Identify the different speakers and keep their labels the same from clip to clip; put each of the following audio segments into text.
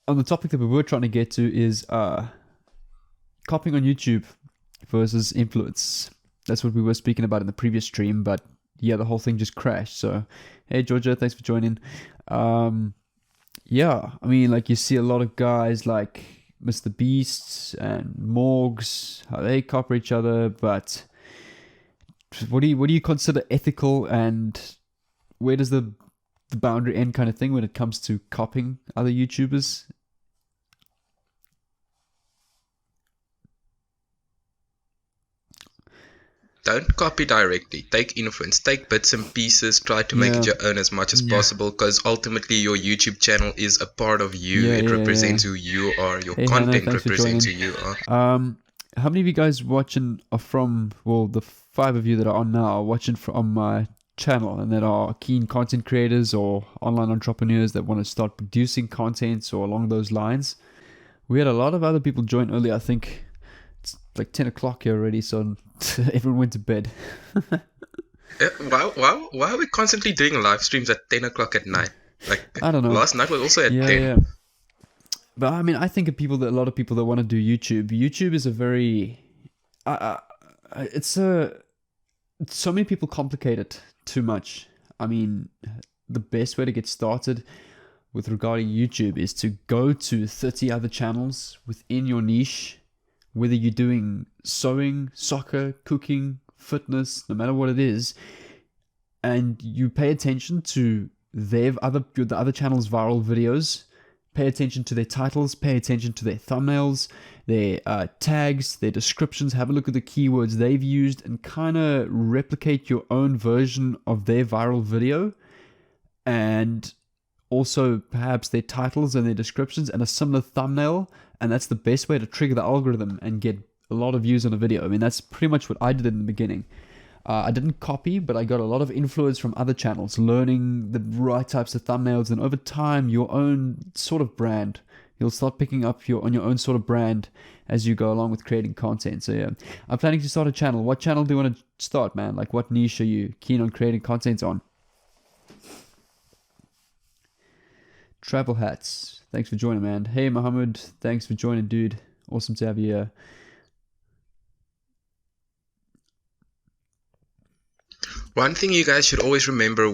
Speaker 1: on the topic that we were trying to get to is copying on YouTube versus influence. That's what we were speaking about in the previous stream, but yeah, the whole thing just crashed. So, hey Georgia, thanks for joining. Yeah, I mean, like you see a lot of guys like Mr. Beast and Morgs, how they copy each other, but what do you consider ethical, and where does the boundary end kind of thing when it comes to copying other YouTubers?
Speaker 2: Don't copy directly. Take influence. Take bits and pieces. Try to make it your own as much as possible, because ultimately your YouTube channel is a part of you. It represents who you are. Your content represents who you are.
Speaker 1: How many of you guys watching are from, well, the 5 of you that are on now are watching from my channel and that are keen content creators or online entrepreneurs that want to start producing content or along those lines? We had a lot of other people join earlier. I think it's like 10 o'clock here already, so everyone went to bed.
Speaker 2: Why are we constantly doing live streams at 10 o'clock at night? Like,
Speaker 1: I don't know.
Speaker 2: Last night was also at 10.
Speaker 1: Yeah. But I mean, I think of a lot of people that want to do YouTube. YouTube is a very, so many people complicate it too much. I mean, the best way to get started with regarding YouTube is to go to 30 other channels within your niche, whether you're doing sewing, soccer, cooking, fitness, no matter what it is, and you pay attention to the other channels' viral videos. Pay attention to their titles, pay attention to their thumbnails, their tags, their descriptions. Have a look at the keywords they've used and kind of replicate your own version of their viral video. And also perhaps their titles and their descriptions and a similar thumbnail. And that's the best way to trigger the algorithm and get a lot of views on a video. I mean, that's pretty much what I did in the beginning. I didn't copy, but I got a lot of influence from other channels, learning the right types of thumbnails, and over time, your own sort of brand. You'll start picking up on your own sort of brand as you go along with creating content. So yeah, I'm planning to start a channel. What channel do you want to start, man? Like, what niche are you keen on creating content on? Travel Hats, thanks for joining, man. Hey, Mohammed, thanks for joining, dude. Awesome to have you here.
Speaker 2: One thing you guys should always remember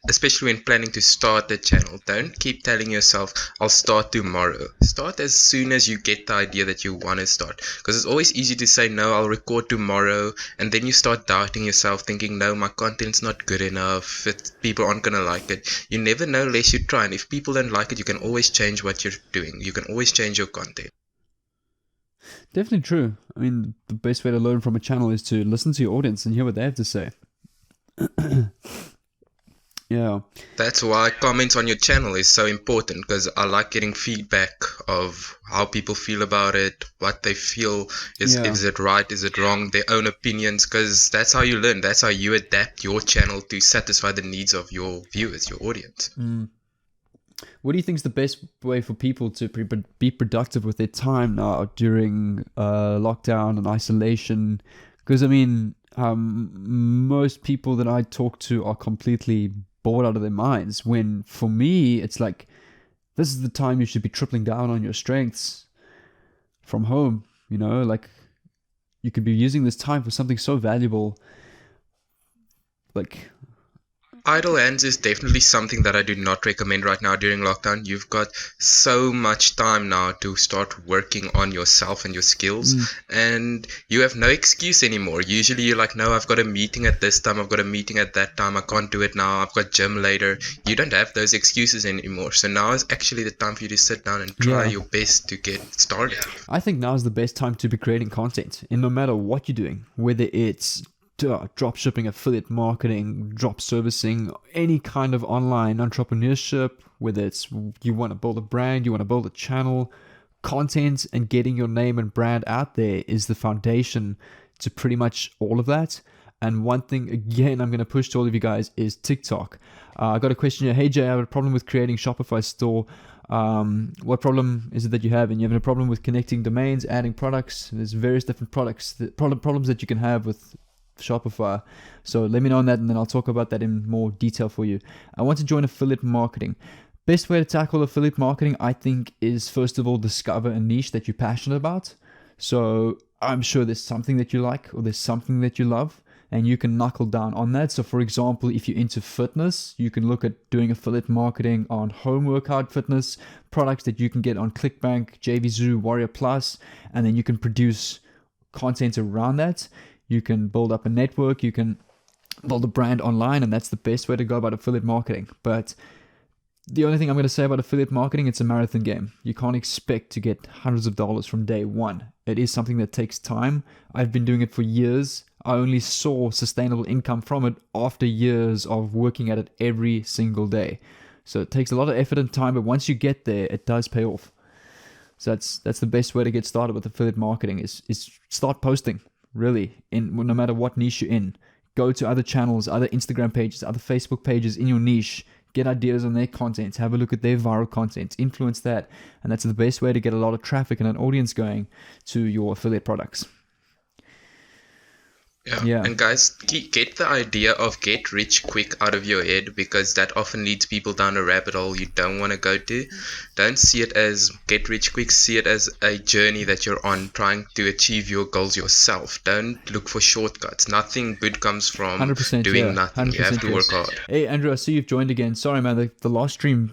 Speaker 2: especially when planning to start the channel, don't keep telling yourself, I'll start tomorrow. Start as soon as you get the idea that you want to start. Because it's always easy to say, no, I'll record tomorrow. And then you start doubting yourself, thinking, no, my content's not good enough. People aren't going to like it. You never know unless you try. And if people don't like it, you can always change what you're doing. You can always change your content.
Speaker 1: Definitely true. I mean, the best way to learn from a channel is to listen to your audience and hear what they have to say. Yeah,
Speaker 2: that's why comments on your channel is so important, because I like getting feedback of how people feel about it, what they feel is it right, is it wrong, their own opinions, because that's how you learn. That's how you adapt your channel to satisfy the needs of your viewers, your audience.
Speaker 1: What do you think is the best way for people to be productive with their time now during lockdown and isolation? Because I mean, most people that I talk to are completely bored out of their minds, when for me it's like, this is the time you should be tripling down on your strengths from home. You know, like, you could be using this time for something so valuable. Like,
Speaker 2: idle hands is definitely something that I do not recommend right now during lockdown. You've got so much time now to start working on yourself and your skills, and you have no excuse anymore. Usually you're like, no, I've got a meeting at this time, I've got a meeting at that time, I can't do it now, I've got gym later. You don't have those excuses anymore. So now is actually the time for you to sit down and try your best to get started.
Speaker 1: I think now is the best time to be creating content, and no matter what you're doing, whether it's drop shipping, affiliate marketing, drop servicing, any kind of online entrepreneurship, whether it's you want to build a brand, you want to build a channel, content and getting your name and brand out there is the foundation to pretty much all of that. And one thing, again, I'm going to push to all of you guys is TikTok. I got a question here. Hey, Jay, I have a problem with creating Shopify store. What problem is it that you have? And you have a problem with connecting domains, adding products. There's various different problems that you can have with Shopify. So let me know on that, and then I'll talk about that in more detail for you. I want to join affiliate marketing. Best way to tackle affiliate marketing, I think, is first of all discover a niche that you're passionate about. So I'm sure there's something that you like or there's something that you love, and you can knuckle down on that. So for example, if you're into fitness, you can look at doing affiliate marketing on home workout fitness, products that you can get on ClickBank, JVZoo, Warrior Plus, and then you can produce content around that. You can build up a network, you can build a brand online, and that's the best way to go about affiliate marketing. But the only thing I'm going to say about affiliate marketing, it's a marathon game. You can't expect to get hundreds of dollars from day one. It is something that takes time. I've been doing it for years. I only saw sustainable income from it after years of working at it every single day. So it takes a lot of effort and time, but once you get there, it does pay off. So that's the best way to get started with affiliate marketing is start posting, really, no matter what niche you're in. Go to other channels, other Instagram pages, other Facebook pages in your niche. Get ideas on their content, have a look at their viral content, influence that, and that's the best way to get a lot of traffic and an audience going to your affiliate products.
Speaker 2: Yeah. And guys, get the idea of get rich quick out of your head, because that often leads people down a rabbit hole you don't want to go to. Don't see it as get rich quick. See it as a journey that you're on trying to achieve your goals yourself. Don't look for shortcuts. Nothing good comes from
Speaker 1: 100%,
Speaker 2: doing nothing. You have to work hard.
Speaker 1: Hey, Andrew, I see you've joined again. Sorry, man, the last stream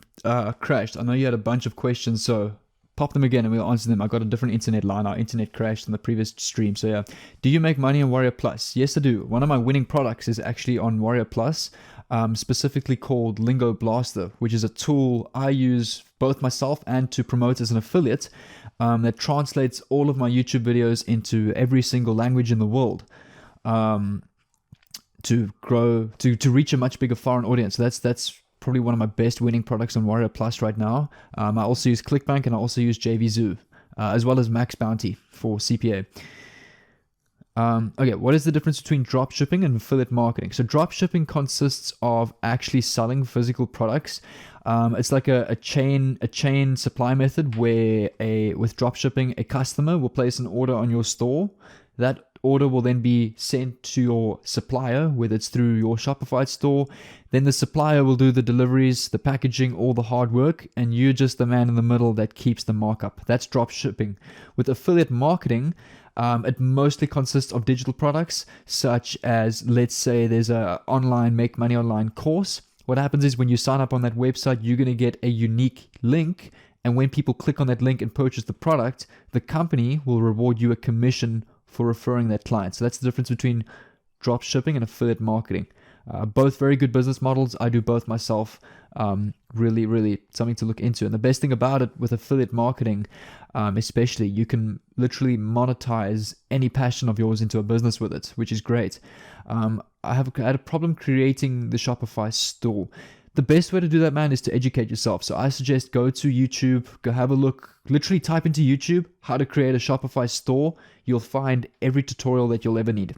Speaker 1: crashed. I know you had a bunch of questions, so pop them again and we'll answer them. I got a different internet line. Our internet crashed on the previous stream. So yeah, do you make money on Warrior Plus? Yes, I do. One of my winning products is actually on Warrior Plus, specifically called Lingo Blaster, which is a tool I use both myself and to promote as an affiliate, that translates all of my YouTube videos into every single language in the world, to grow, to reach a much bigger foreign audience. So that's probably one of my best winning products on Warrior Plus right now. I also use ClickBank and I also use JVZoo, as well as Max Bounty for CPA. Okay, what is the difference between drop shipping and affiliate marketing? So drop shipping consists of actually selling physical products. It's like a chain supply method where with drop shipping, a customer will place an order on your store. That order will then be sent to your supplier, whether it's through your Shopify store. Then the supplier will do the deliveries, the packaging, all the hard work, and you're just the man in the middle that keeps the markup. That's drop shipping. With affiliate marketing, it mostly consists of digital products, such as, let's say there's a online Make Money Online course. What happens is when you sign up on that website, you're going to get a unique link, and when people click on that link and purchase the product, the company will reward you a commission for referring that client. So that's the difference between drop shipping and affiliate marketing. Both very good business models. I do both myself. Really, really something to look into. And the best thing about it with affiliate marketing, especially, you can literally monetize any passion of yours into a business with it, which is great. I had a problem creating the Shopify store. The best way to do that, man, is to educate yourself. So I suggest go to YouTube, go have a look, literally type into YouTube how to create a Shopify store. You'll find every tutorial that you'll ever need.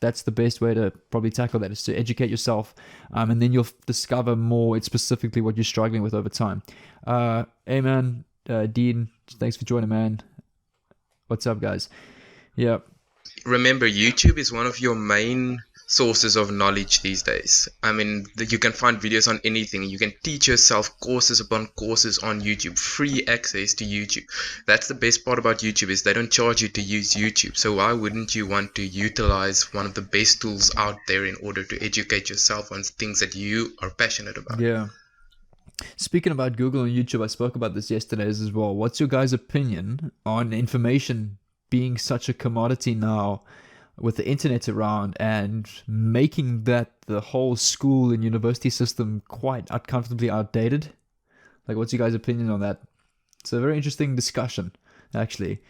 Speaker 1: That's the best way to probably tackle that, is to educate yourself, and then you'll discover more. It's specifically what you're struggling with over time. Hey, man, Dean, thanks for joining, man. What's up, guys? Yeah.
Speaker 2: Remember, YouTube is one of your main sources of knowledge these days. I mean, you can find videos on anything. You can teach yourself courses upon courses on YouTube, free access to YouTube. That's the best part about YouTube, is they don't charge you to use YouTube. So why wouldn't you want to utilize one of the best tools out there in order to educate yourself on things that you are passionate about?
Speaker 1: Yeah. Speaking about Google and YouTube, I spoke about this yesterday as well. What's your guys' opinion on information being such a commodity now, with the internet around and making that the whole school and university system quite uncomfortably outdated? Like, what's your guys' opinion on that? It's a very interesting discussion, actually,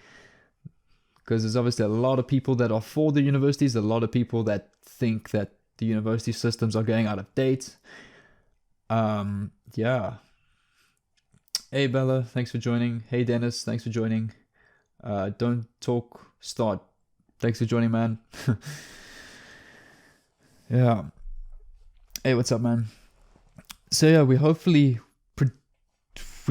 Speaker 1: because there's obviously a lot of people that are for the universities, a lot of people that think that the university systems are going out of date. Yeah. Hey, Bella, thanks for joining. Hey, Dennis, thanks for joining. Don't talk, start. Thanks for joining, man. Yeah. Hey, what's up, man? So yeah, we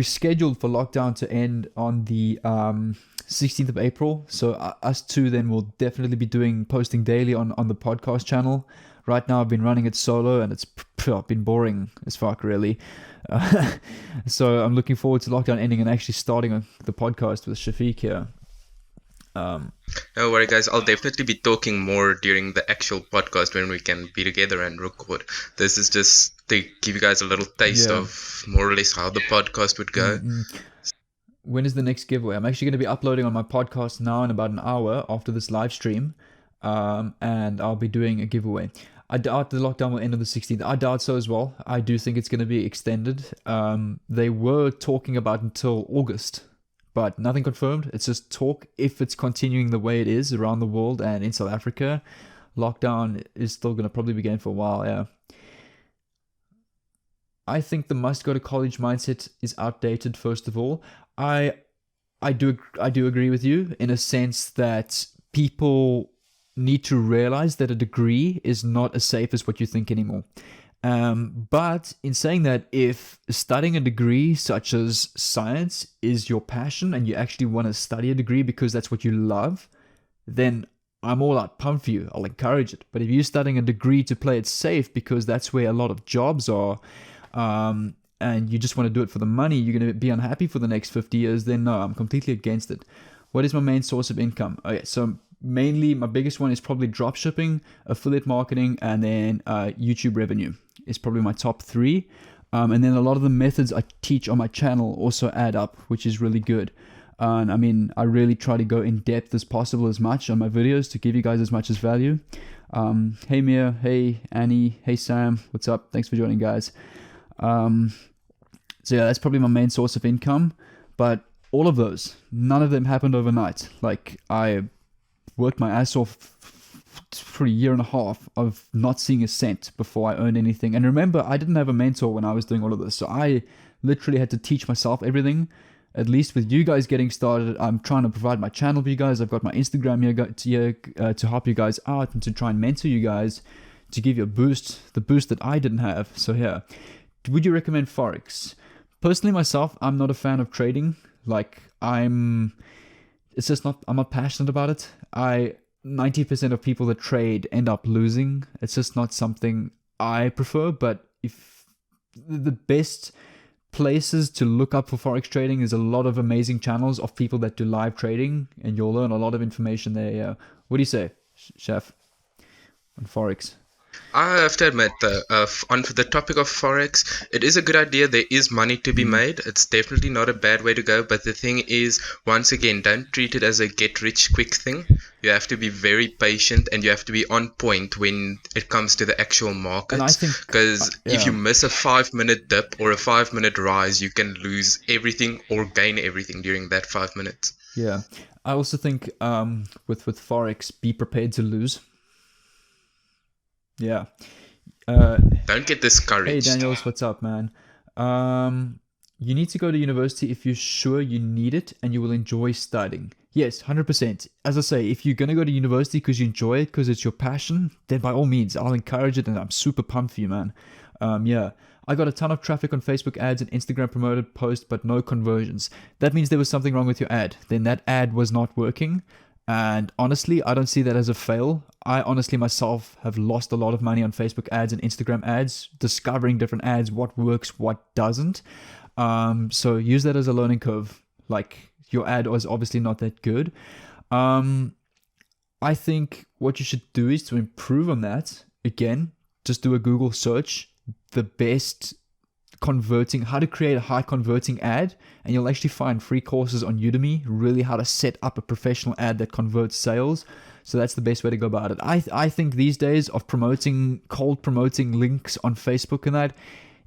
Speaker 1: scheduled for lockdown to end on the 16th of April. So us two then will definitely be posting daily on the podcast channel. Right now I've been running it solo and it's been boring as fuck, really. So I'm looking forward to lockdown ending and actually starting the podcast with Shafiq here.
Speaker 2: No worry, guys. I'll definitely be talking more during the actual podcast when we can be together and record. This is just to give you guys a little taste of more or less how the podcast would go.
Speaker 1: When is the next giveaway? I'm actually going to be uploading on my podcast now in about an hour after this live stream, and I'll be doing a giveaway. I doubt the lockdown will end on the 16th. I doubt so as well. I do think it's going to be extended. They were talking about until August, but nothing confirmed. It's just talk. If it's continuing the way it is around the world and in South Africa, lockdown is still going to probably be going for a while, yeah. I think the must go to college mindset is outdated, first of all. I do agree with you in a sense that people need to realize that a degree is not as safe as what you think anymore. But in saying that, if studying a degree such as science is your passion and you actually want to study a degree because that's what you love, then I'm all out pumped for you. I'll encourage it. But if you're studying a degree to play it safe because that's where a lot of jobs are, and you just want to do it for the money, you're going to be unhappy for the next 50 years, then no, I'm completely against it. What is my main source of income? Okay, so mainly my biggest one is probably drop shipping, affiliate marketing, and then YouTube revenue is probably my top three. And then a lot of the methods I teach on my channel also add up, which is really good. And I mean, I really try to go in depth as possible, as much on my videos to give you guys as much as value. Hey Mia, hey Annie, hey Sam, what's up? Thanks for joining, guys. So yeah, that's probably my main source of income. But all of those, none of them happened overnight. Like, I worked my ass off for a year and a half of not seeing a cent before I earned anything. And remember, I didn't have a mentor when I was doing all of this. So I literally had to teach myself everything. At least with you guys getting started, I'm trying to provide my channel for you guys. I've got my Instagram here to help you guys out and to try and mentor you guys, to give you a boost, the boost that I didn't have. So yeah, would you recommend Forex? Personally, myself, I'm not a fan of trading. Like, I'm not passionate about it. 90% of people that trade end up losing. It's just not something I prefer. But if the best places to look up for Forex trading is a lot of amazing channels of people that do live trading, and you'll learn a lot of information there. Yeah. What do you say, Chef, on Forex?
Speaker 2: I have to admit, on the topic of Forex, it is a good idea. There is money to be made. It's definitely not a bad way to go. But the thing is, once again, don't treat it as a get-rich-quick thing. You have to be very patient and you have to be on point when it comes to the actual markets. Because if you miss a 5-minute dip or a 5-minute rise, you can lose everything or gain everything during that 5 minutes.
Speaker 1: Yeah. I also think with Forex, be prepared to lose. Yeah.
Speaker 2: Don't get discouraged.
Speaker 1: Hey Daniels, what's up, man? You need to go to university if you're sure you need it and you will enjoy studying. Yes, 100%. As I say, if you're going to go to university because you enjoy it, because it's your passion, then by all means, I'll encourage it and I'm super pumped for you, man. Yeah. I got a ton of traffic on Facebook ads and Instagram promoted posts, but no conversions. That means there was something wrong with your ad. Then that ad was not working. And honestly, I don't see that as a fail. I honestly myself have lost a lot of money on Facebook ads and Instagram ads, discovering different ads, what works, what doesn't. So use that as a learning curve. Like, your ad was obviously not that good. I think what you should do is to improve on that. Again, just do a Google search, the best converting, how to create a high converting ad, and you'll actually find free courses on Udemy, really how to set up a professional ad that converts sales. So that's the best way to go about it. I think these days of cold promoting links on Facebook and that,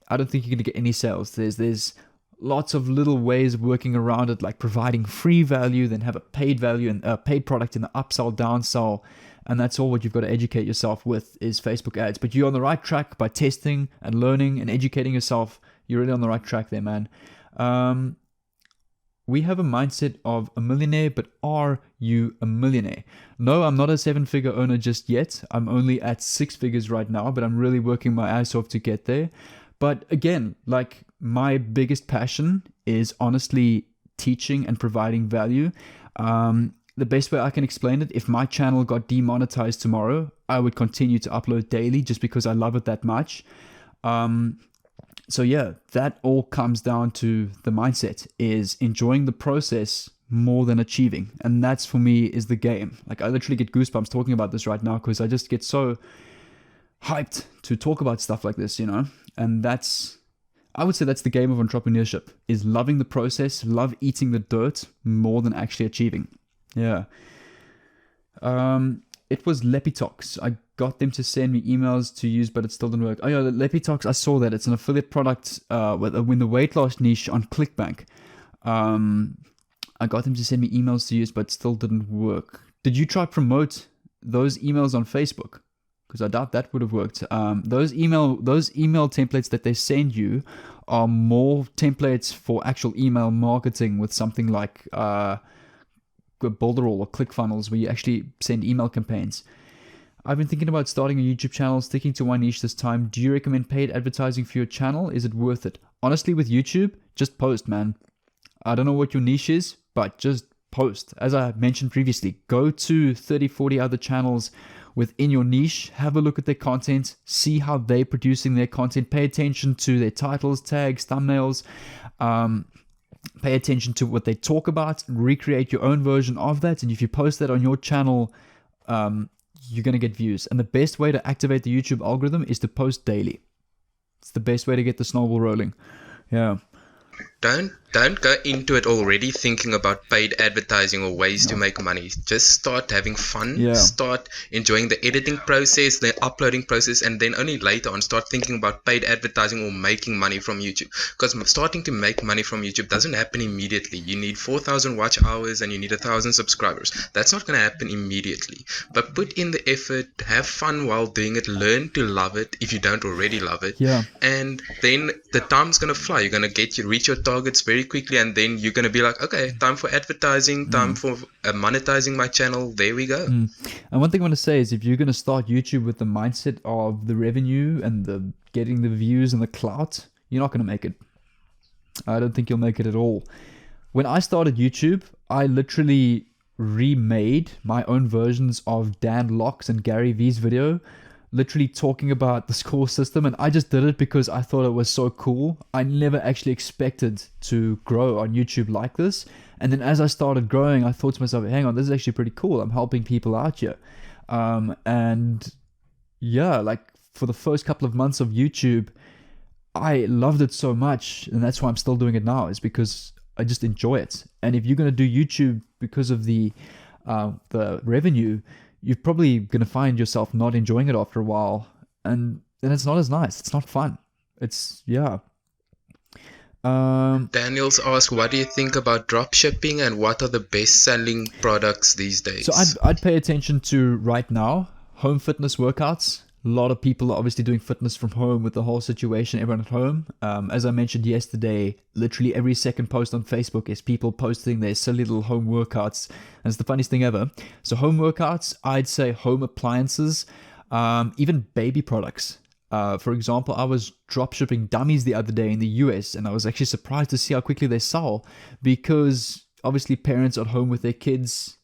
Speaker 1: I don't think you're going to get any sales. There's lots of little ways of working around it, like providing free value, then have a paid value and a paid product in the upsell, downsell. And that's all what you've got to educate yourself with is Facebook ads. But you're on the right track by testing and learning and educating yourself. You're really on the right track there, man. We have a mindset of a millionaire, but are you a millionaire? No, I'm not a 7-figure earner just yet. I'm only at 6 figures right now, but I'm really working my ass off to get there. But again, like, my biggest passion is honestly teaching and providing value. The best way I can explain it, if my channel got demonetized tomorrow, I would continue to upload daily just because I love it that much. So yeah, that all comes down to the mindset, is enjoying the process more than achieving. And that's, for me, is the game. Like, I literally get goosebumps talking about this right now, because I just get so hyped to talk about stuff like this, and I would say that's the game of entrepreneurship, is loving the process, love eating the dirt more than actually achieving. Yeah. It was Lepitox. I got them to send me emails to use, but it still didn't work. Oh yeah, Lepitox, I saw that. It's an affiliate product with the weight loss niche on ClickBank. I got them to send me emails to use, but still didn't work. Did you try promote those emails on Facebook? Because I doubt that would have worked. Those email templates that they send you are more templates for actual email marketing, with something like Boulderall or ClickFunnels, where you actually send email campaigns. I've been thinking about starting a YouTube channel, sticking to one niche this time. Do you recommend paid advertising for your channel? Is it worth it? Honestly, with YouTube, just post, man. I don't know what your niche is, but just post. As I mentioned previously, go to 30, 40 other channels within your niche, have a look at their content, see how they're producing their content, pay attention to their titles, tags, thumbnails, pay attention to what they talk about, recreate your own version of that, and if you post that on your channel, you're going to get views. And the best way to activate the YouTube algorithm is to post daily. It's the best way to get the snowball rolling. Yeah.
Speaker 2: Don't go into it already thinking about paid advertising or ways to make money. Just start having fun.
Speaker 1: Yeah.
Speaker 2: Start enjoying the editing process, the uploading process, and then only later on start thinking about paid advertising or making money from YouTube. Because starting to make money from YouTube doesn't happen immediately. You need 4,000 watch hours and you need 1,000 subscribers. That's not going to happen immediately. But put in the effort, have fun while doing it, learn to love it if you don't already love it.
Speaker 1: Yeah.
Speaker 2: And then the time's going to fly. You're going to reach your targets very quickly, and then you're going to be like, okay, time for advertising, time for monetizing my channel. There we go.
Speaker 1: And one thing I want to say is, if you're going to start YouTube with the mindset of the revenue and the getting the views and the clout, you're not going to make it. I don't think you'll make it at all. When I started YouTube, I literally remade my own versions of Dan Locke's and Gary V's video, literally talking about the score system, and I just did it because I thought it was so cool. I never actually expected to grow on YouTube like this. And then as I started growing, I thought to myself, hang on, this is actually pretty cool. I'm helping people out here. And yeah, like for the first couple of months of YouTube, I loved it so much, and that's why I'm still doing it now, is because I just enjoy it. And if you're going to do YouTube because of the revenue, you're probably going to find yourself not enjoying it after a while, and then it's not as nice. It's not fun. It's, yeah.
Speaker 2: Daniels asked, what do you think about drop shipping, and what are the best selling products these days?
Speaker 1: So I'd pay attention to, right now, home fitness workouts. A lot of people are obviously doing fitness from home with the whole situation, everyone at home. As I mentioned yesterday, literally every second post on Facebook is people posting their silly little home workouts. And it's the funniest thing ever. So home workouts, I'd say home appliances, even baby products. For example, I was drop shipping dummies the other day in the US, and I was actually surprised to see how quickly they sell, because obviously parents at home with their kids,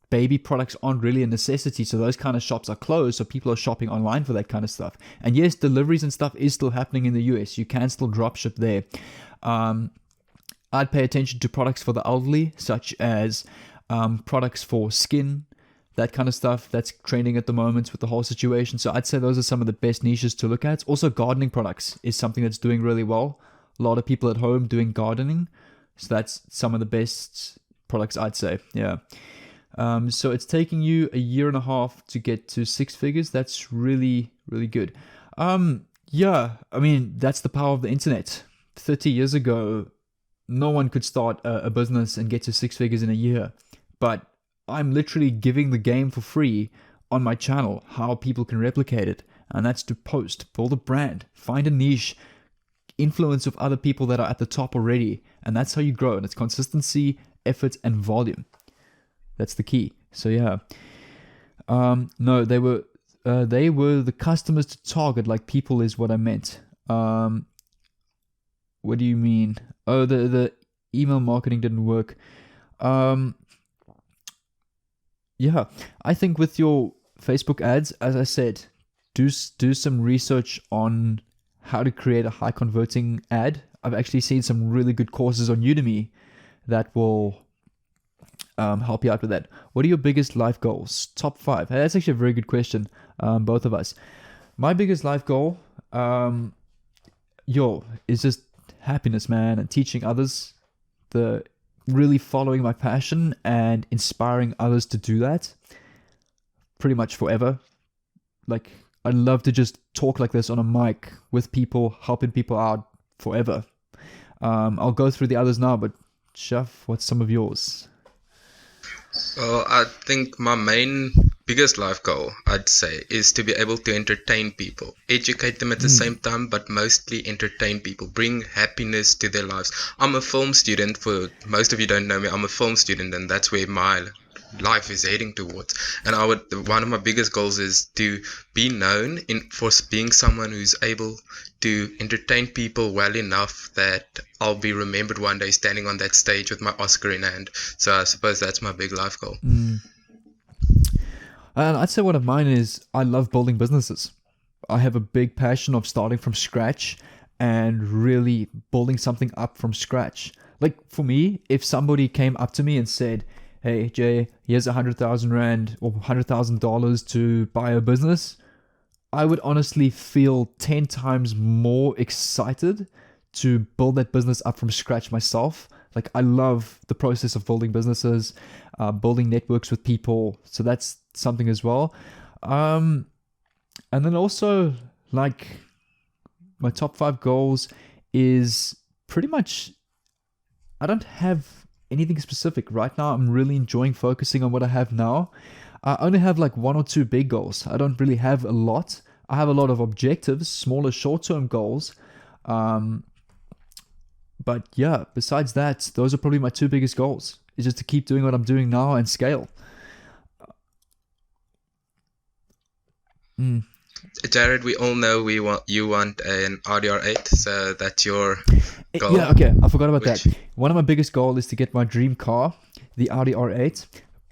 Speaker 1: baby products aren't really a necessity, so those kind of shops are closed, so people are shopping online for that kind of stuff. And yes, deliveries and stuff is still happening in the US. You can still drop ship there. I'd pay attention to products for the elderly, such as products for skin, that kind of stuff. That's trending at the moment with the whole situation. So I'd say those are some of the best niches to look at. Also, gardening products is something that's doing really well. A lot of people at home doing gardening, so that's some of the best products, I'd say. Yeah. So it's taking you 1.5 years to get to 6 figures. That's really, really good. Yeah, I mean, that's the power of the internet. 30 years ago, no one could start a business and get to 6 figures in a year. But I'm literally giving the game for free on my channel, how people can replicate it. And that's to post, build a brand, find a niche, influence with other people that are at the top already. And that's how you grow. And it's consistency, effort, and volume. That's the key. So yeah. No, they were the customers to target, like people is what I meant. What do you mean? Oh, the email marketing didn't work. Yeah, I think with your Facebook ads, as I said, do some research on how to create a high converting ad. I've actually seen some really good courses on Udemy that will help you out with that. What are your biggest life goals? Top 5. Hey, that's actually a very good question, both of us. My biggest life goal, is just happiness, man, and teaching others, really following my passion and inspiring others to do that pretty much forever. Like, I'd love to just talk like this on a mic with people, helping people out forever. I'll go through the others now, but Chef, what's some of yours?
Speaker 2: Well, I think my biggest life goal, I'd say, is to be able to entertain people, educate them at the same time, but mostly entertain people, bring happiness to their lives. I'm a film student. For most of you don't know me, I'm a film student, and that's where my life is heading towards. And one of my biggest goals is to be known for being someone who's able to entertain people well enough that I'll be remembered one day standing on that stage with my Oscar in hand. So I suppose that's my big life goal.
Speaker 1: And I'd say one of mine is I love building businesses. I have a big passion of starting from scratch and really building something up from scratch. Like, for me, if somebody came up to me and said, hey, Jay, here's 100,000 Rand or $100,000 to buy a business, I would honestly feel 10 times more excited to build that business up from scratch myself. Like, I love the process of building businesses, building networks with people. So that's something as well. And then also, like, my top 5 goals is pretty much, I don't have anything specific right now. I'm really enjoying focusing on what I have now. I only have like 1 or 2 big goals. I don't really have a lot. I have a lot of objectives, smaller short-term goals. But yeah, besides that, those are probably my 2 biggest goals. Is just to keep doing what I'm doing now and scale.
Speaker 2: Jared, we all know you want an RDR8, so that's your goal.
Speaker 1: Yeah, okay, I forgot about that. One of my biggest goals is to get my dream car, the Audi R8.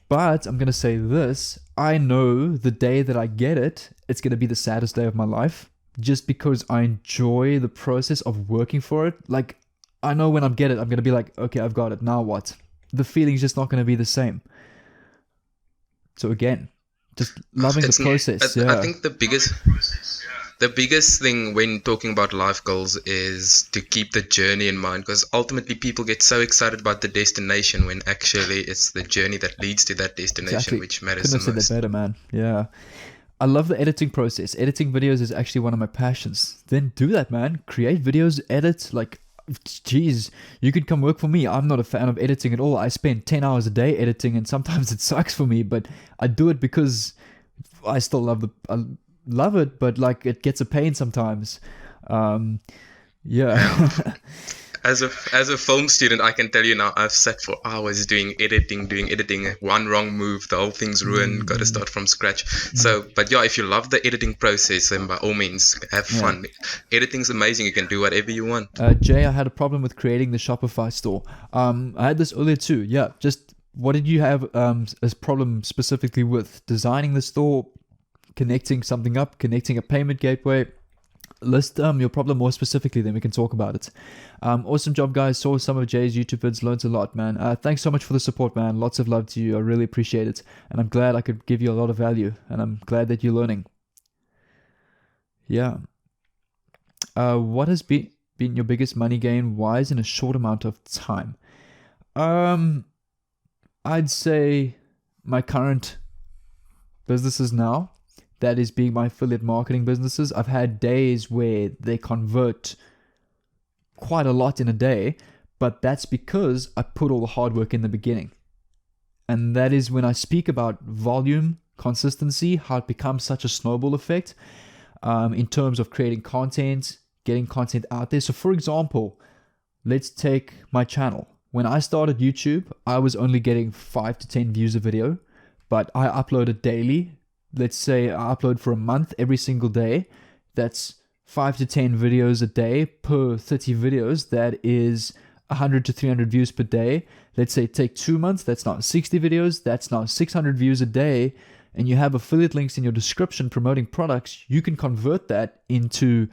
Speaker 1: But I'm going to say this, I know the day that I get it, it's going to be the saddest day of my life, just because I enjoy the process of working for it. Like, I know when I get it, I'm going to be like, okay, I've got it, now what? The feeling's just not going to be the same. So again, just loving the process.
Speaker 2: I think the biggest thing when talking about life goals is to keep the journey in mind, because ultimately people get so excited about the destination when actually it's the journey that leads to that destination which matters the most.
Speaker 1: Couldn't have said that better, man. Yeah. I love the editing process. Editing videos is actually one of my passions. Then do that, man. Create videos, edit. Like, geez, you could come work for me. I'm not a fan of editing at all. I spend 10 hours a day editing, and sometimes it sucks for me, but I do it because I still love it, but like, it gets a pain sometimes. Yeah.
Speaker 2: As a film student, I can tell you now, I've sat for hours doing editing. One wrong move, the whole thing's ruined. Got to start from scratch. So, but yeah, if you love the editing process, then by all means, have fun. Editing's amazing. You can do whatever you want.
Speaker 1: Jay, I had a problem with creating the Shopify store. I had this earlier too. Yeah, just what did you have as problem specifically with designing the store, connecting something up, connecting a payment gateway? List your problem more specifically, then we can talk about it. Awesome job, guys. Saw some of Jay's YouTube vids, learned a lot, man. Thanks so much for the support, man. Lots of love to you. I really appreciate it, and I'm glad I could give you a lot of value, and I'm glad that you're learning. Yeah. What has been your biggest money gain wise in a short amount of time? I'd say my current businesses now. That is being my affiliate marketing businesses. I've had days where they convert quite a lot in a day, but that's because I put all the hard work in the beginning. And that is when I speak about volume, consistency, how it becomes such a snowball effect in terms of creating content, getting content out there. So for example, let's take my channel. When I started YouTube, I was only getting 5 to 10 views a video, but I uploaded daily. Let's say I upload for a month every single day. That's 5 to 10 videos a day per 30 videos. That is 100 to 300 views per day. Let's say take 2 months. That's now 60 videos. That's now 600 views a day. and you have affiliate links in your description promoting products, you can convert that into,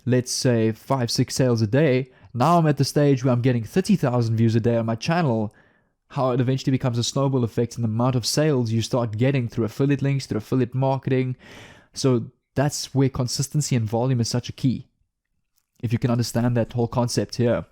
Speaker 1: let's say, 5-6 sales a day. Now I'm at the stage where I'm getting 30,000 views a day on my channel. How it eventually becomes a snowball effect in the amount of sales you start getting through affiliate links, through affiliate marketing. So that's where consistency and volume is such a key. If you can understand that whole concept here.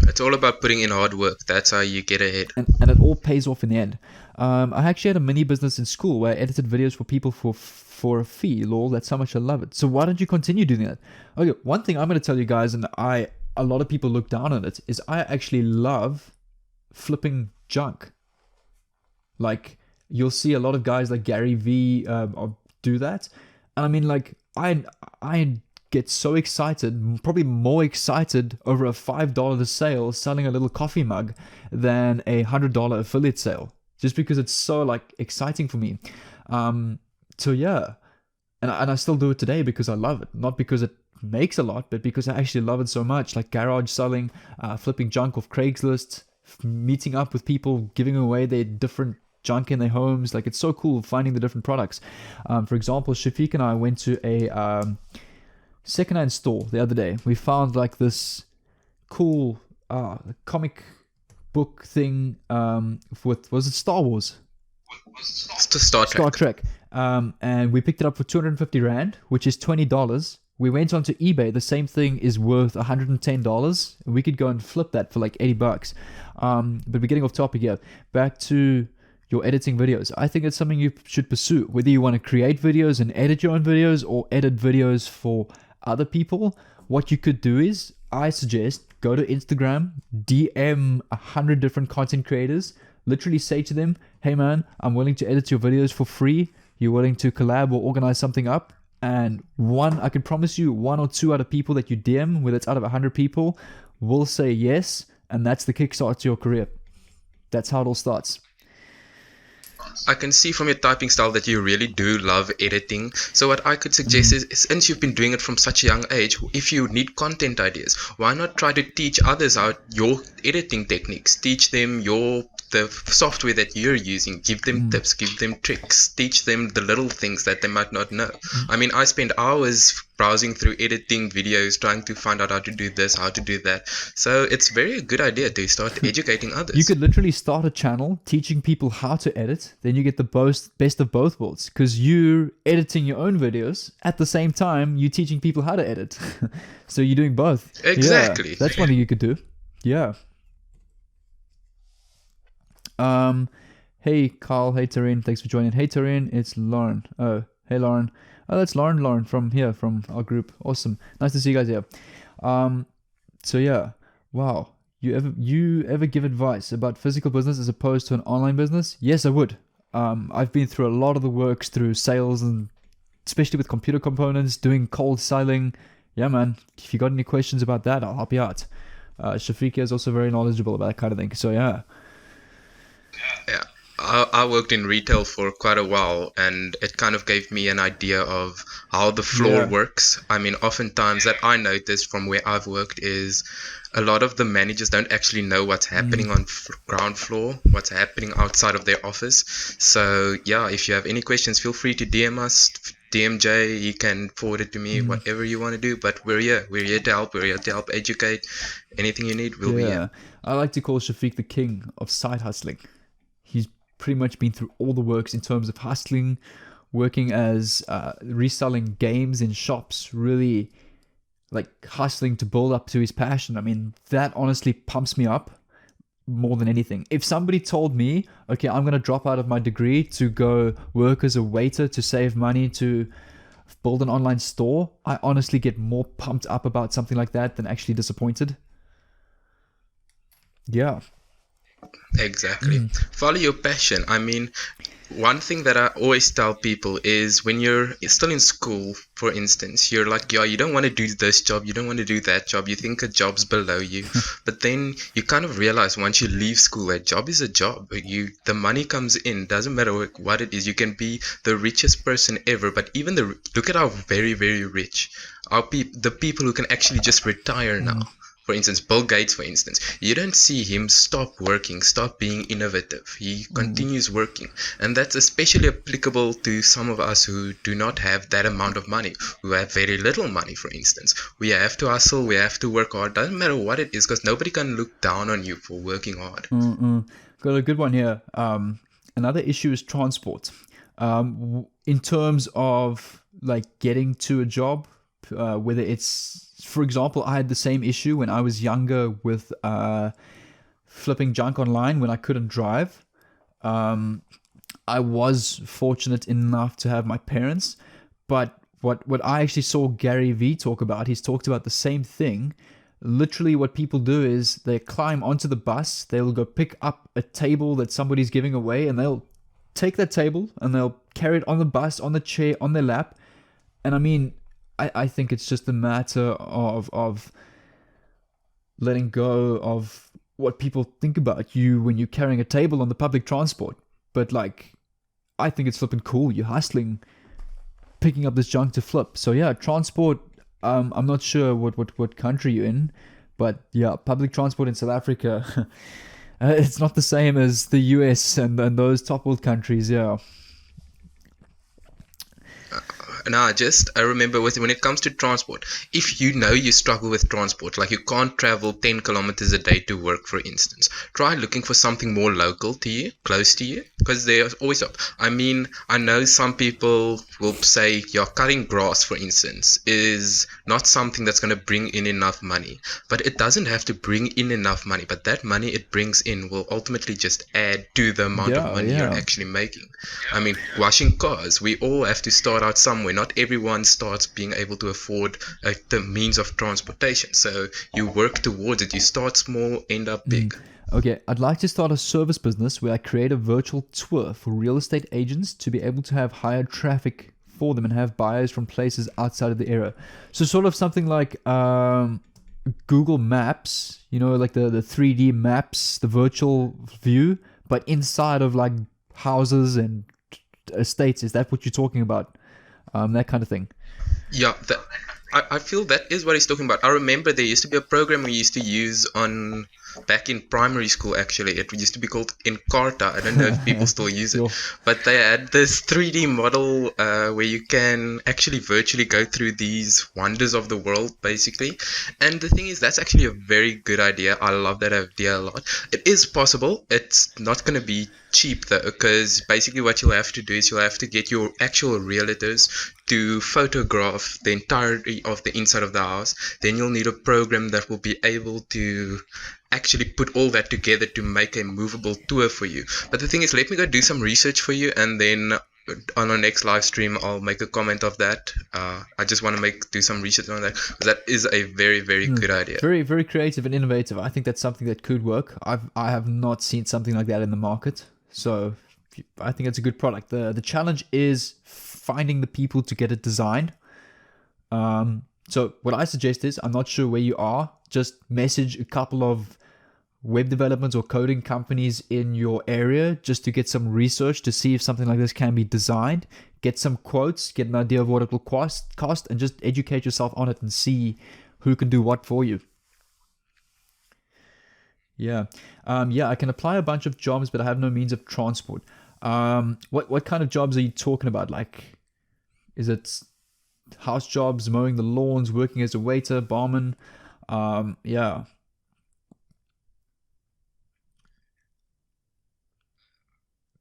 Speaker 2: It's all about putting in hard work. That's how you get ahead.
Speaker 1: And it all pays off in the end. I actually had a mini business in school where I edited videos for people for a fee. Lol, that's how much I love it. So why don't you continue doing that? Okay, one thing I'm going to tell you guys, and a lot of people look down on it, is I actually love flipping junk. Like, you'll see a lot of guys like Gary V do that. And I mean, like, I get so excited, probably more excited over a $5 sale selling a little coffee mug than a $100 affiliate sale, just because it's so like exciting for me. So yeah, and I still do it today because I love it, not because it makes a lot, but because I actually love it so much. Like garage selling, flipping junk off Craigslist, meeting up with people, giving away their different junk in their homes. Like, it's so cool finding the different products. For example, Shafiq and I went to a secondhand store the other day. We found like this cool comic book thing with, was it Star Wars?
Speaker 2: Star
Speaker 1: Trek. And we picked it up for 250 Rand, which is $20. We went onto eBay. The same thing is worth $110. We could go and flip that for like $80. But we're getting off topic here. Back to your editing videos. I think it's something you should pursue, whether you want to create videos and edit your own videos or edit videos for other people. What you could do is, I suggest, go to Instagram, DM 100 different content creators, literally say to them, hey man, I'm willing to edit your videos for free. You're willing to collab or organize something up? And I can promise you, 1 or 2 out of people that you DM, whether it's out of 100 people, will say yes, and that's the kickstart to your career. That's how it all starts.
Speaker 2: I can see from your typing style that you really do love editing. So what I could suggest is, since you've been doing it from such a young age, if you need content ideas, why not try to teach others out your editing techniques? Teach them the software that you're using. Give them tips, give them tricks, teach them the little things that they might not know. I mean, I spend hours browsing through editing videos, trying to find out how to do this, how to do that. So it's very a good idea to start educating others.
Speaker 1: You could literally start a channel teaching people how to edit. Then you get the best of both worlds, because you're editing your own videos at the same time you're teaching people how to edit. So you're doing both.
Speaker 2: Exactly.
Speaker 1: Yeah, that's one thing you could do. Yeah. Hey Carl, hey Taryn, thanks for joining. Hey Taryn, it's Lauren. Oh, hey Lauren. Oh, that's Lauren from here, from our group. Awesome. Nice to see you guys here. So yeah, wow. You ever give advice about physical business as opposed to an online business? Yes, I would. I've been through a lot of the works through sales, and especially with computer components, doing cold selling. Yeah, man. If you got any questions about that, I'll help you out. Shafiq is also very knowledgeable about that kind of thing. So yeah.
Speaker 2: Yeah, I worked in retail for quite a while, and it kind of gave me an idea of how the floor works. I mean, oftentimes that I noticed from where I've worked is a lot of the managers don't actually know what's happening on ground floor, what's happening outside of their office. So yeah, if you have any questions, feel free to DM us. DM Jay, you can forward it to me, whatever you want to do. But we're here to help. We're here to help educate. Anything you need, we'll be here.
Speaker 1: I like to call Shafiq the king of side hustling. He's pretty much been through all the works in terms of hustling, working as reselling games in shops, really like hustling to build up to his passion. I mean, that honestly pumps me up more than anything. If somebody told me, okay, I'm going to drop out of my degree to go work as a waiter to save money to build an online store, I honestly get more pumped up about something like that than actually disappointed. Yeah.
Speaker 2: Exactly. Follow your passion. I mean, one thing that I always tell people is when you're still in school, for instance, you're like, yeah, you don't want to do this job, you don't want to do that job, you think a job's below you. But then you kind of realize once you leave school, a job is a job. The money comes in, doesn't matter what it is. You can be the richest person ever, but even look at our very, very rich, the people who can actually just retire now. For instance, Bill Gates, for instance, you don't see him stop working, stop being innovative. He continues working. And that's especially applicable to some of us who do not have that amount of money, who have very little money, for instance. We have to hustle, we have to work hard. Doesn't matter what it is, because nobody can look down on you for working hard.
Speaker 1: Got a good one here. Another issue is transport. In terms of like getting to a job, whether it's, for example, I had the same issue when I was younger with flipping junk online when I couldn't drive. I was fortunate enough to have my parents, but what I actually saw Gary Vee talk about, he's talked about the same thing. Literally what people do is they climb onto the bus, they'll go pick up a table that somebody's giving away, and they'll take that table and they'll carry it on the bus, on the chair, on their lap. And I mean, I think it's just a matter of letting go of what people think about you when you're carrying a table on the public transport. But like, I think it's flipping cool. You're hustling, picking up this junk to flip. So yeah, transport. I'm not sure what country you're in, but yeah, public transport in South Africa, it's not the same as the US and those top world countries. Yeah.
Speaker 2: Nah, I remember when it comes to transport, if you know you struggle with transport, like you can't travel 10 kilometers a day to work, for instance, try looking for something more local to you, close to you, because there's always up. I mean, I know some people will say, yeah, cutting grass, for instance, is not something that's going to bring in enough money, but it doesn't have to bring in enough money, but that money it brings in will ultimately just add to the amount of money you're actually making. I mean, washing cars, we all have to start out somewhere. Not everyone starts being able to afford the means of transportation. So you work towards it. You start small, end up big.
Speaker 1: Okay, I'd like to start a service business where I create a virtual tour for real estate agents to be able to have higher traffic for them and have buyers from places outside of the area. So sort of something like Google Maps, you know, like the 3D maps, the virtual view, but inside of like houses and estates. Is that what you're talking about? That kind of thing.
Speaker 2: Yeah, I feel that is what he's talking about. I remember there used to be a program we used to use back in primary school, actually. It used to be called Encarta. I don't know if people still use it. But they had this 3D model where you can actually virtually go through these wonders of the world, basically. And the thing is, that's actually a very good idea. I love that idea a lot. It is possible. It's not going to be cheap, though, because basically what you'll have to do is you'll have to get your actual realtors to photograph the entirety of the inside of the house. Then you'll need a program that will be able to actually put all that together to make a movable tour for you. But the thing is, let me go do some research for you, and then on our next live stream I'll make a comment of that. I just want to do some research on that, because that is a very, very good idea.
Speaker 1: Very, very creative and innovative. I think that's something that could work. I have not seen something like that in the market, so I think it's a good product. The challenge is finding the people to get it designed. So what I suggest is, I'm not sure where you are, just message a couple of web development or coding companies in your area just to get some research to see if something like this can be designed, get some quotes, get an idea of what it will cost, and just educate yourself on it and see who can do what for you. Yeah. I can apply a bunch of jobs, but I have no means of transport. What kind of jobs are you talking about? Like, is it house jobs, mowing the lawns, working as a waiter, barman? Yeah.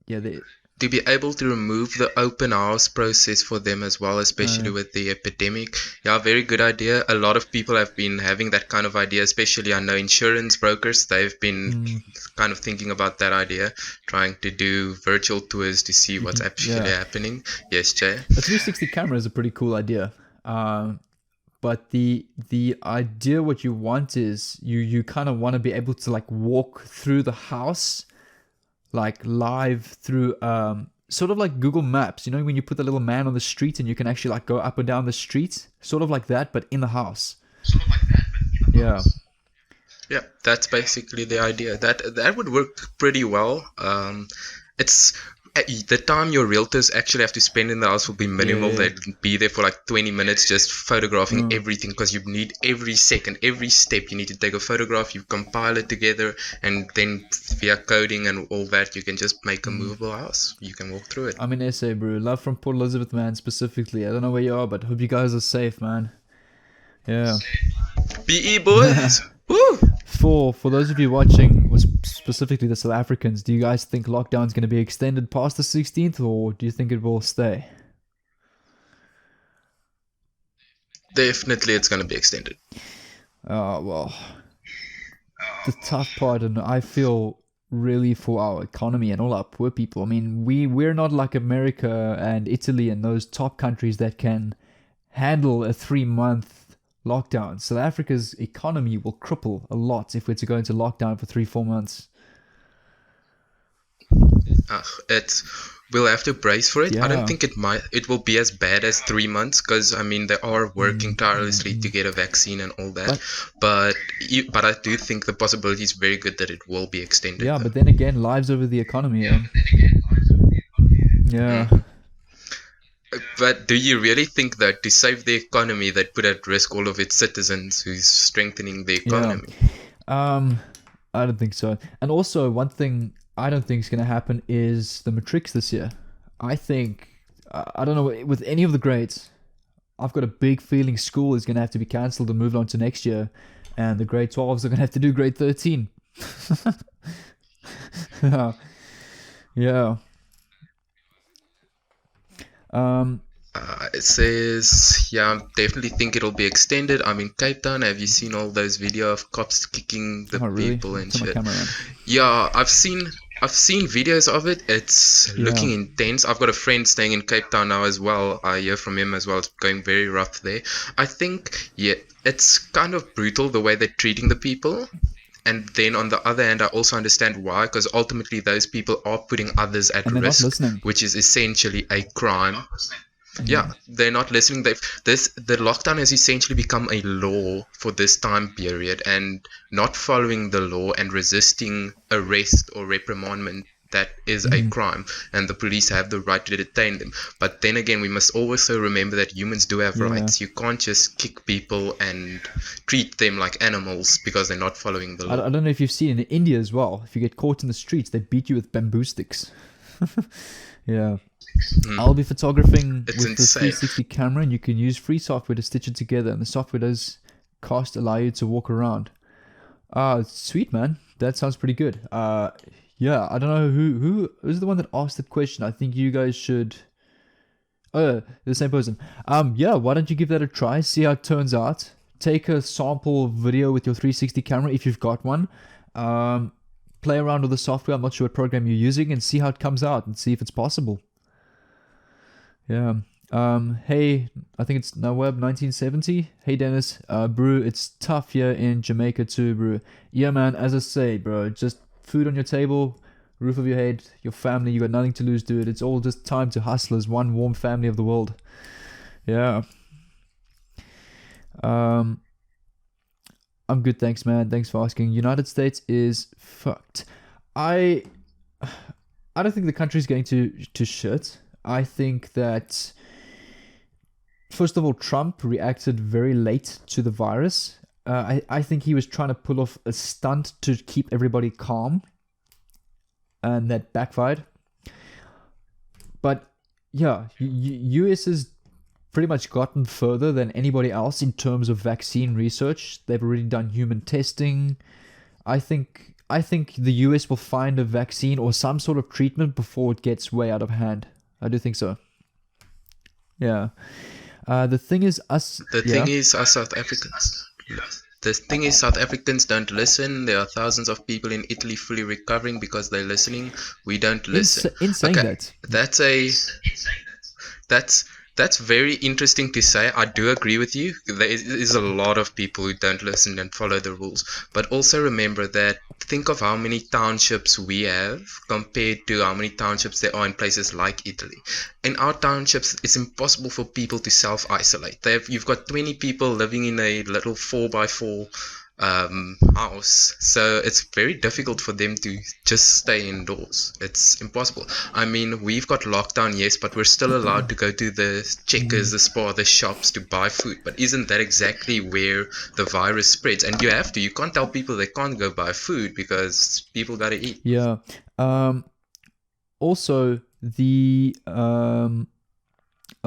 Speaker 2: To be able to remove the open house process for them as well, especially with the epidemic. Yeah, very good idea. A lot of people have been having that kind of idea, especially I know insurance brokers. They've been kind of thinking about that idea, trying to do virtual tours to see what's actually happening. Yes, Jay?
Speaker 1: A 360 camera is a pretty cool idea. But the idea, what you want is you kind of want to be able to like walk through the house, like live through sort of like Google Maps, you know, when you put the little man on the street and you can actually like go up and down the street, sort of like that, but in the house. Yeah.
Speaker 2: Yeah, that's basically the idea. That would work pretty well. It's the time your realtors actually have to spend in the house will be minimal.
Speaker 1: Yeah.
Speaker 2: They'd be there for like 20 minutes just photographing everything, because you need every second, every step. You need to take a photograph, you compile it together, and then via coding and all that, you can just make a movable house. You can walk through it.
Speaker 1: I'm in SA, bro. Love from Port Elizabeth, man, specifically. I don't know where you are, but hope you guys are safe, man. Yeah.
Speaker 2: PE boys! Woo!
Speaker 1: For those of you watching, specifically the South Africans, do you guys think lockdown's going to be extended past the 16th, or do you think it will stay?
Speaker 2: Definitely it's going to be extended.
Speaker 1: Well, the tough part, and I feel really for our economy and all our poor people. I mean, we're not like America and Italy and those top countries that can handle a 3-month lockdown. South Africa's economy will cripple a lot if we're to go into lockdown for 3-4 months.
Speaker 2: We'll have to brace for it. I don't
Speaker 1: Yeah.
Speaker 2: think it will be as bad as 3 months, because I mean they are working tirelessly to get a vaccine and all that. But I do think the possibility is very good that it will be extended.
Speaker 1: Yeah,
Speaker 2: though.
Speaker 1: but then again, lives over the economy. Yeah.
Speaker 2: But do you really think that to save the economy, they'd put at risk all of its citizens who's strengthening the economy?
Speaker 1: I don't think so. And also, one thing I don't think is going to happen is the matrics this year. I think, I don't know, with any of the grades, I've got a big feeling school is going to have to be cancelled and moved on to next year. And the grade 12s are going to have to do grade 13. Yeah.
Speaker 2: It says, yeah, I definitely think it'll be extended. I'm in Cape Town. Have you seen all those video of cops kicking the people and
Speaker 1: Turn my
Speaker 2: shit?
Speaker 1: camera around.
Speaker 2: Yeah, I've seen videos of it. It's looking intense. I've got a friend staying in Cape Town now as well. I hear from him as well. It's going very rough there. I think, yeah, it's kind of brutal the way they're treating the people. And then on the other hand, I also understand why, because ultimately those people are putting others at
Speaker 1: And they're not
Speaker 2: risk,
Speaker 1: listening.
Speaker 2: which is essentially a crime. Yeah, they're not listening. The lockdown has essentially become a law for this time period, and not following the law and resisting arrest or reprimandment, that is a crime, and the police have the right to detain them. But then again, we must also remember that humans do have rights. You can't just kick people and treat them like animals because they're not following the law.
Speaker 1: I don't know if you've seen in India as well. If you get caught in the streets, they beat you with bamboo sticks. Yeah. I'll be photographing
Speaker 2: It's
Speaker 1: with
Speaker 2: insane.
Speaker 1: the 360 camera, and you can use free software to stitch it together, and the software does allow you to walk around. Sweet, man. That sounds pretty good. Yeah, I don't know who was the one that asked the question. I think you guys should. Oh, the same person. Yeah, why don't you give that a try? See how it turns out. Take a sample video with your 360 camera if you've got one. Play around with the software. I'm not sure what program you're using, and see how it comes out and see if it's possible. Yeah. Hey, I think it's Naweb 1970. Hey Dennis, bro, it's tough here in Jamaica too, bro. Yeah, man. As I say, bro, just food on your table, roof over your head, your family. You got nothing to lose, dude. It's all just time to hustle as one warm family of the world. Yeah. I'm good, thanks, man. Thanks for asking. United States is fucked. I don't think the country's going to shit. I think that, first of all, Trump reacted very late to the virus. I think he was trying to pull off a stunt to keep everybody calm, and that backfired. But yeah, US has pretty much gotten further than anybody else in terms of vaccine research. They've already done human testing. I think the US will find a vaccine or some sort of treatment before it gets way out of hand. I do think so. Yeah. The thing is, us
Speaker 2: South Africans. The thing is, South Africans don't listen. There are thousands of people in Italy fully recovering because they're listening. We don't listen.
Speaker 1: In saying that,
Speaker 2: that's very interesting to say. I do agree with you. There is a lot of people who don't listen and follow the rules. But also remember that, think of how many townships we have compared to how many townships there are in places like Italy. In our townships, it's impossible for people to self-isolate. You've got 20 people living in a little 4x4 house. So it's very difficult for them to just stay indoors. It's impossible. I mean, we've got lockdown, yes, but we're still allowed to go to the checkers, the spa, the shops to buy food. But isn't that exactly where the virus spreads? And you have to. You can't tell people they can't go buy food because people gotta eat.
Speaker 1: Yeah. Also, I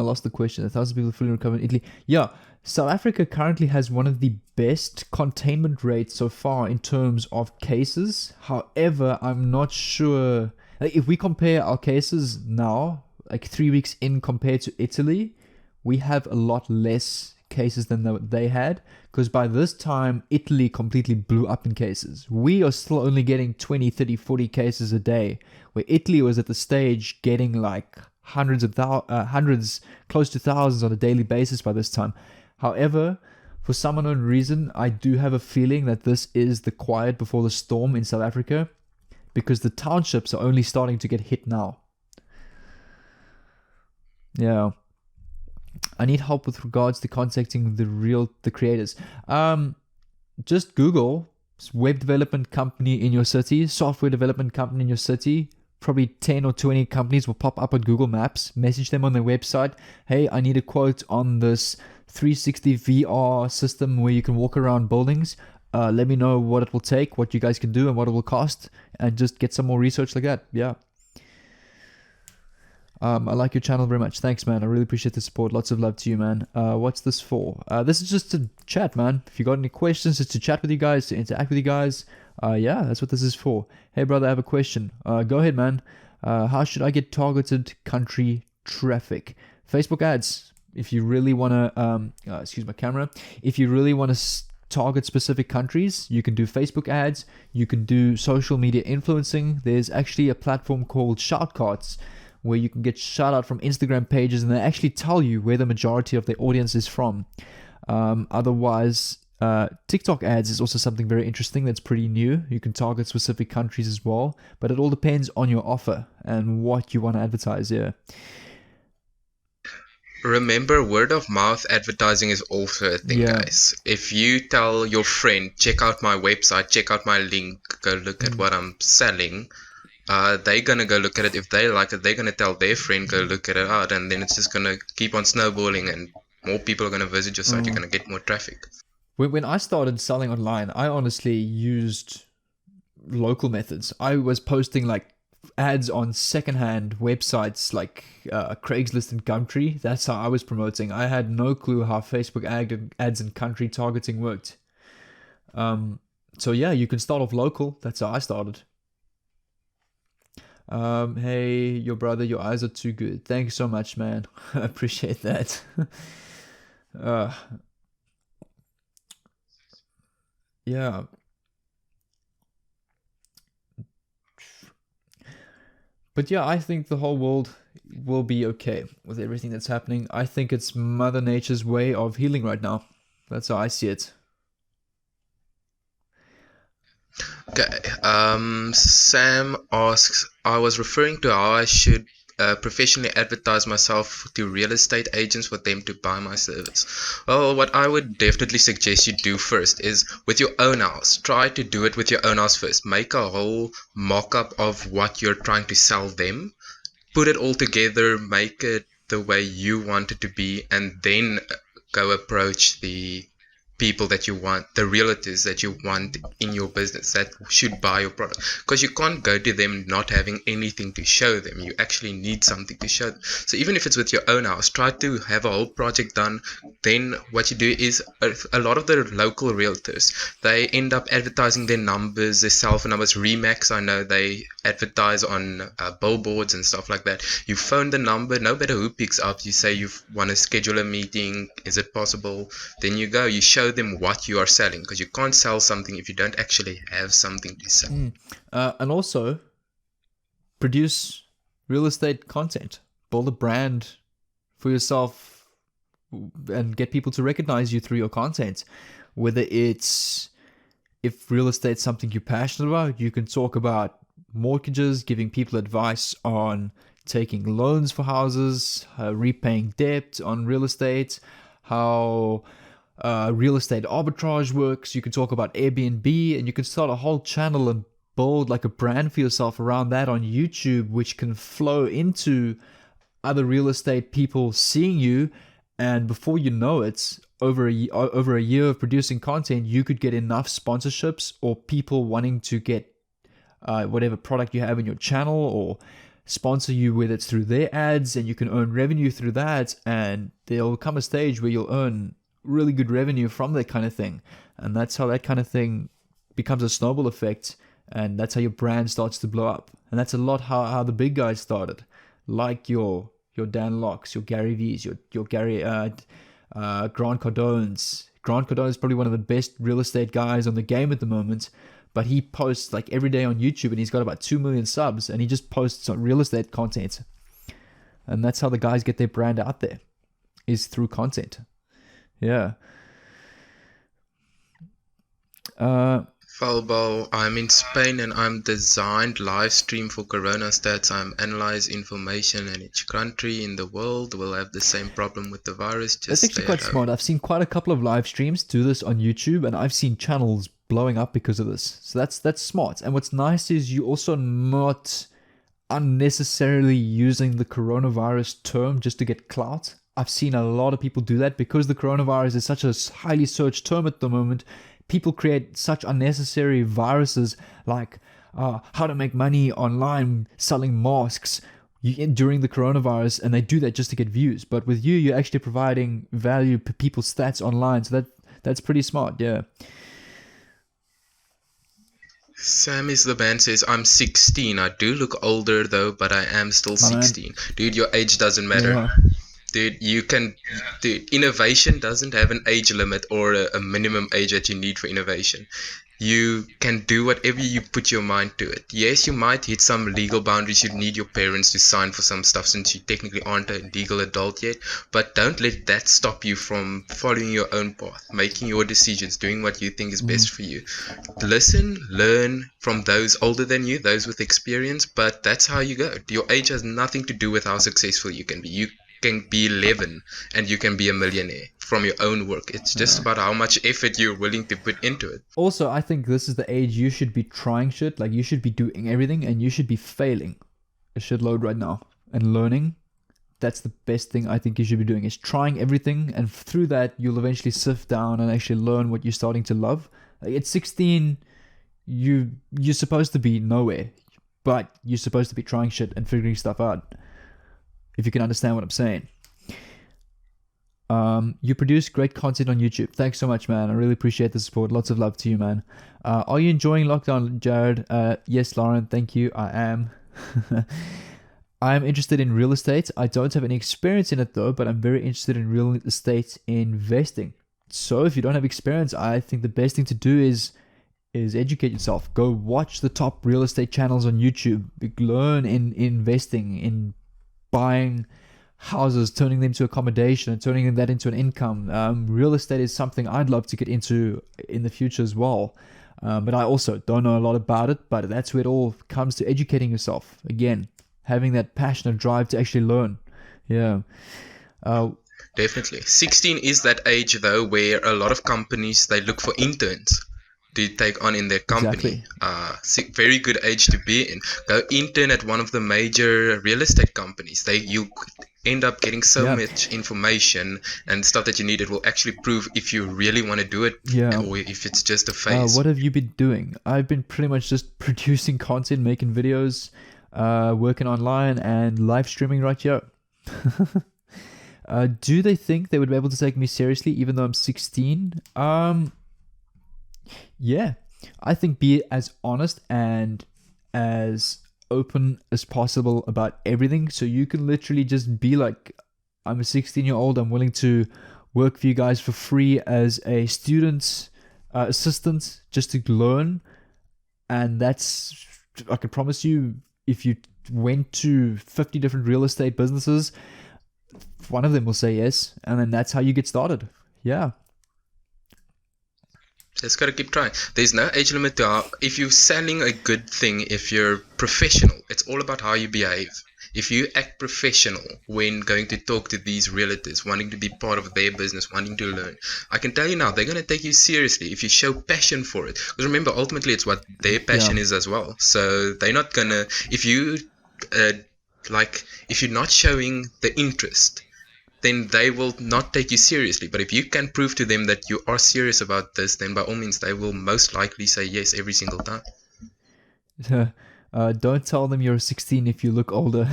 Speaker 1: lost the question. 1,000 people fully recovered in Italy. Yeah, South Africa currently has one of the best containment rates so far in terms of cases. However, I'm not sure. Like, if we compare our cases now, like 3 weeks in compared to Italy, we have a lot less cases than they had. Because by this time, Italy completely blew up in cases. We are still only getting 20, 30, 40 cases a day, where Italy was at the stage getting like hundreds, close to thousands on a daily basis by this time. However, for some unknown reason, I do have a feeling that this is the quiet before the storm in South Africa, because the townships are only starting to get hit now. Yeah. I need help with regards to contacting the creators. Just Google web development company in your city, software development company in your city. Probably 10 or 20 companies will pop up on Google Maps. Message them on their website. Hey, I need a quote on this 360 VR system where you can walk around buildings. Let me know what it will take, what you guys can do, and what it will cost, and just get some more research like that. Yeah. I like your channel very much. Thanks, man. I really appreciate the support. Lots of love to you, man. What's this for? This is just to chat, man. If you got any questions, just to chat with you guys, to interact with you guys. Yeah, that's what this is for. Hey, brother, I have a question. Go ahead, man. How should I get targeted country traffic? Facebook ads. If you really want to, excuse my camera. If you really want to target specific countries, you can do Facebook ads. You can do social media influencing. There's actually a platform called Shoutcards, where you can get shout out from Instagram pages, and they actually tell you where the majority of their audience is from. Otherwise, TikTok ads is also something very interesting that's pretty new. You can target specific countries as well, but it all depends on your offer and what you want to advertise. Yeah.
Speaker 2: Remember, word of mouth advertising is also a thing, guys. If you tell your friend, check out my website, check out my link, go look at what I'm selling, they're gonna go look at it. If they like it, they're gonna tell their friend, go look at it out, and then it's just gonna keep on snowballing, and more people are gonna visit your site. You're gonna get more traffic.
Speaker 1: When I started selling online, I honestly used local methods. I was posting like ads on secondhand websites like Craigslist and Gumtree. That's how I was promoting. I had no clue how Facebook ads and country targeting worked. So yeah, you can start off local. That's how I started. Hey, your brother, your eyes are too good. Thank you so much, man. I appreciate that. Yeah. But yeah, I think the whole world will be okay with everything that's happening. I think it's Mother Nature's way of healing right now. That's how I see it.
Speaker 2: Okay. Sam asks, I was referring to how I should professionally advertise myself to real estate agents for them to buy my service. Well, what I would definitely suggest you do first is with your own house. Try to do it with your own house first. Make a whole mock-up of what you're trying to sell them. Put it all together, make it the way you want it to be, and then go approach the people that you want, the realtors that you want in your business that should buy your product, because you can't go to them not having anything to show them. You actually need something to show them. So even if it's with your own house, try to have a whole project done. Then what you do is a lot of the local realtors, they end up advertising their numbers, their cell phone numbers. Remax, I know they advertise on billboards and stuff like that. You phone the number, no matter who picks up, you say you want to schedule a meeting, is it possible? Then you go, you show them what you are selling, because you can't sell something if you don't actually have something to sell.
Speaker 1: And also produce real estate content, build a brand for yourself, and get people to recognize you through your content. Whether it's, if real estate's something you're passionate about, you can talk about mortgages, giving people advice on taking loans for houses, repaying debt on real estate, how real estate arbitrage works. You can talk about Airbnb, and you can start a whole channel and build like a brand for yourself around that on YouTube, which can flow into other real estate people seeing you. And before you know it, over a year of producing content, you could get enough sponsorships or people wanting to get whatever product you have in your channel or sponsor you, whether it's through their ads, and you can earn revenue through that. And there'll come a stage where you'll earn really good revenue from that kind of thing. And that's how that kind of thing becomes a snowball effect. And that's how your brand starts to blow up. And that's a lot how the big guys started, like your Dan Locks, your Gary V's, your Gary Grant Cardone's. Grant Cardone is probably one of the best real estate guys on the game at the moment. But he posts like every day on YouTube, and he's got about 2 million subs, and he just posts on real estate content. And that's how the guys get their brand out there, is through content. Yeah.
Speaker 2: Falbal, I'm in Spain and I'm designed live stream for Corona stats. I'm analyze information, and each country in the world will have the same problem with the virus.
Speaker 1: That's
Speaker 2: Just
Speaker 1: actually quite smart. I've seen quite a couple of live streams do this on YouTube, and I've seen channels blowing up because of this. So that's smart. And what's nice is you also not unnecessarily using the coronavirus term just to get clout. I've seen a lot of people do that because the coronavirus is such a highly searched term at the moment. People create such unnecessary viruses like how to make money online selling masks during the coronavirus, and they do that just to get views. But with you, you're actually providing value to people's stats online, so that's pretty smart. Yeah.
Speaker 2: Sam is the band says, I'm 16. I do look older though, but I am still 16. Dude, your age doesn't matter.
Speaker 1: Yeah.
Speaker 2: Dude, innovation doesn't have an age limit or a minimum age that you need for innovation. You can do whatever you put your mind to it. Yes, you might hit some legal boundaries. You need your parents to sign for some stuff since you technically aren't a legal adult yet. But don't let that stop you from following your own path, making your decisions, doing what you think is best for you. Listen, learn from those older than you, those with experience, but that's how you go. Your age has nothing to do with how successful you can be. You can be 11 and you can be a millionaire from your own work. It's just about how much effort you're willing to put into it.
Speaker 1: Also, I think this is the age you should be trying shit. Like, you should be doing everything, and you should be failing a shitload right now and learning. That's the best thing I think you should be doing, is trying everything, and through that you'll eventually sift down and actually learn what you're starting to love. Like, at 16, you're supposed to be nowhere, but you're supposed to be trying shit and figuring stuff out. If you can understand what I'm saying. You produce great content on YouTube. Thanks so much, man. I really appreciate the support. Lots of love to you, man. Are you enjoying lockdown, Jared? Yes, Lauren. Thank you. I am. I am interested in real estate. I don't have any experience in it though, but I'm very interested in real estate investing. So if you don't have experience, I think the best thing to do is educate yourself. Go watch the top real estate channels on YouTube. Learn in investing, in buying houses, turning them to accommodation and turning that into an income. Real estate is something I'd love to get into in the future as well. But I also don't know a lot about it, but that's where it all comes to educating yourself. Again, having that passion and drive to actually learn. Yeah.
Speaker 2: Definitely. 16 is that age though where a lot of companies, they look for interns to take on in their company.
Speaker 1: Exactly.
Speaker 2: Very good age to be in. Go intern at one of the major real estate companies. You end up getting so much information and stuff that you need. It will actually prove if you really want to do it or if it's just a phase.
Speaker 1: What have you been doing? I've been pretty much just producing content, making videos, working online, and live streaming right here. Do they think they would be able to take me seriously even though I'm 16? Yeah, I think be as honest and as open as possible about everything, so you can literally just be like, I'm a 16-year-old, I'm willing to work for you guys for free as a student assistant just to learn. And that's, I can promise you, if you went to 50 different real estate businesses, one of them will say yes, and then that's how you get started. Yeah.
Speaker 2: Just gotta keep trying. There's no age limit to if you're selling a good thing, if you're professional, it's all about how you behave. if you act professional when going to talk to these realtors, wanting to be part of their business, wanting to learn, I can tell you now, they're going to take you seriously if you show passion for it. Because remember, ultimately, it's what their
Speaker 1: Yeah.
Speaker 2: passion is as well. So they're not going to, if you, uh, if you're not showing the interest, then they will not take you seriously. But if you can prove to them that you are serious about this, then by all means, they will most likely say yes every single time.
Speaker 1: Don't tell them you're 16 if you look older.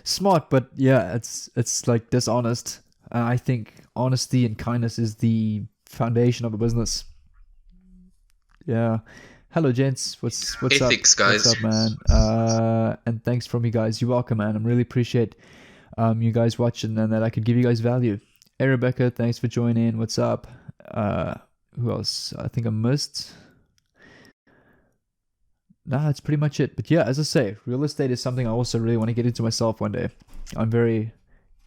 Speaker 1: Smart, but yeah, it's like dishonest. I think honesty and kindness is the foundation of a business. Yeah. Hello, gents. What's up?
Speaker 2: Ethics,
Speaker 1: What's
Speaker 2: guys.
Speaker 1: up, man? And thanks from you guys. You're welcome, man. I really appreciate you guys watching and that I could give you guys value. Hey, Rebecca, thanks for joining. What's up? Who else? I think I missed. Nah, that's pretty much it. But yeah, as I say, real estate is something I also really want to get into myself one day. I'm very